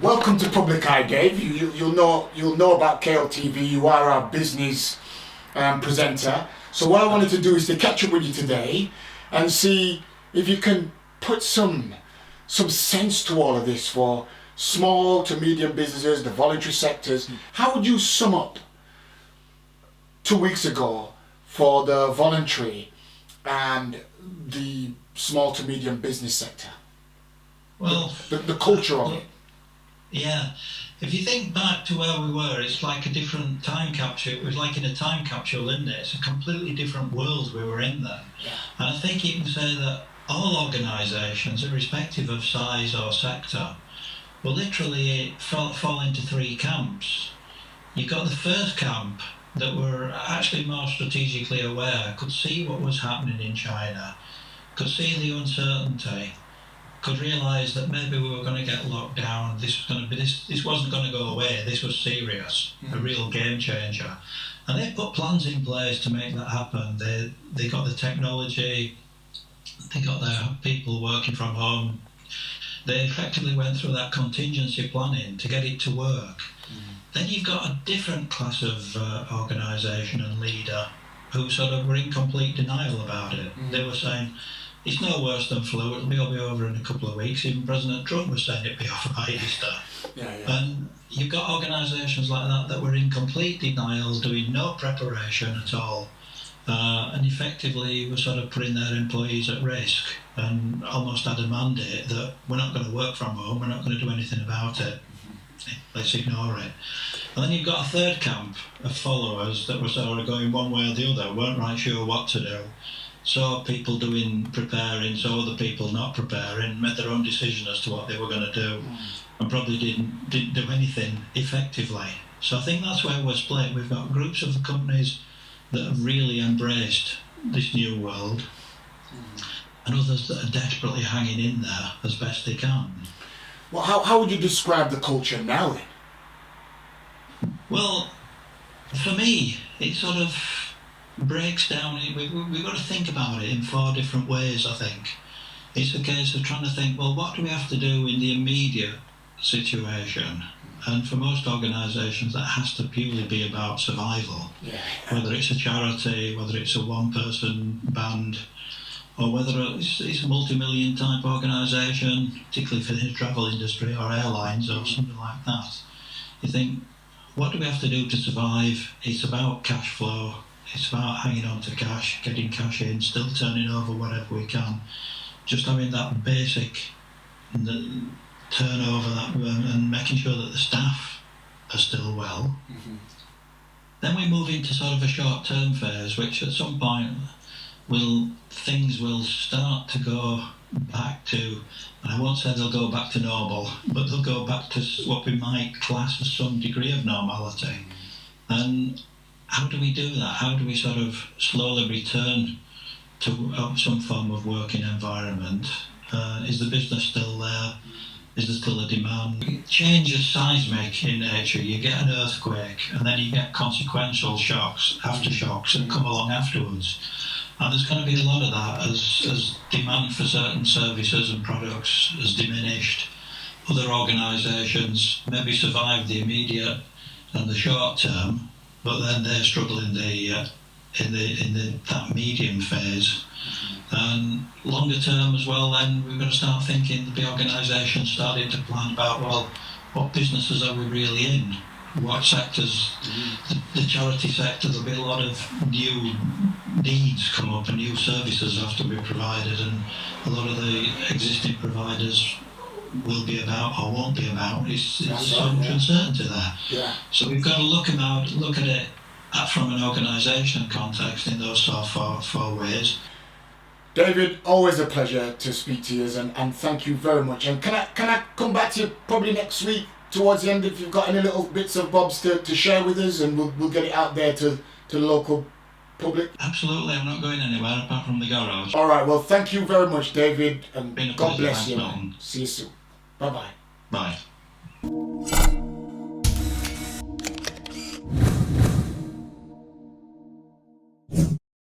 Welcome to Public Eye, Dave. You'll know about KLTV. You are our business presenter. So what I wanted to do is to catch up with you today and see if you can put some sense to all of this for small to medium businesses, the voluntary sectors. How would you sum up 2 weeks ago for the voluntary and the small to medium business sector? Well, the culture of it. Yeah, if you think back to where we were, it's like a different time capsule. It was like in a time capsule, isn't it? It's a completely different world we were in then. Yeah. And I think you can say that all organisations, irrespective of size or sector, will literally fall into three camps. You've got the first camp that were actually more strategically aware, could see what was happening in China, could see the uncertainty, could realise that maybe we were going to get locked down. This wasn't going to go away. This was serious, a real game changer, and they put plans in place to make that happen. They got the technology, they got their people working from home. They effectively went through that contingency planning to get it to work. Then you've got a different class of organisation and leader who sort of were in complete denial about it. They were saying, it's no worse than flu, it'll be over in a couple of weeks. Even President Trump was saying it'd be over by Easter. Yeah. And you've got organisations like that were in complete denial, doing no preparation at all, and effectively were sort of putting their employees at risk and almost had a mandate that we're not going to work from home, we're not going to do anything about it. Let's ignore it. And then you've got a third camp of followers that were sort of going one way or the other, weren't right sure what to do. Saw people preparing, saw other people not preparing, made their own decision as to what they were going to do, and probably didn't do anything effectively. So I think that's where we're split. We've got groups of companies that have really embraced this new world, and others that are desperately hanging in there as best they can. Well, how would you describe the culture now then? Well, for me, it sort of breaks down. We've got to think about it in 4 different ways, I think. It's a case of trying to think, well, what do we have to do in the immediate situation? And for most organisations, that has to purely be about survival. Yeah. Whether it's a charity, whether it's a one-person band, or whether it's a multi-million type organisation, particularly for the travel industry or airlines or something like that. You think, what do we have to do to survive? It's about cash flow. It's about hanging on to cash, getting cash in, still turning over whatever we can. Just having that basic turnover and making sure that the staff are still well. Then we move into sort of a short-term phase, which at some point things will start to go back to, and I won't say they'll go back to normal, but they'll go back to what we might class as some degree of normality. And how do we do that? How do we sort of slowly return to some form of working environment? Is the business still there? Is there still a demand? Change is seismic in nature. You get an earthquake and then you get consequential shocks, aftershocks that come along afterwards. And there's going to be a lot of that as demand for certain services and products has diminished. Other organisations maybe survive the immediate and the short term, but then they struggle in that medium phase. And longer term as well, then we're going to start thinking, the organisations starting to plan about, well, what businesses are we really in? What sectors? The charity sector, there'll be a lot of new needs come up and new services have to be provided, and a lot of the existing providers will be about or won't be about. There's so much uncertainty there. Yeah. So we've got to look at it from an organisation context in those sort of four ways. David, always a pleasure to speak to you, and thank you very much. And can I come back to you probably next week towards the end if you've got any little bits of bobs to share with us, and we'll get it out there to the local public? Absolutely, I'm not going anywhere apart from the garage. All right, well, thank you very much, David, and Been a God pleasure. bless you. Thanks, Milton. See you soon. Bye-bye. Bye.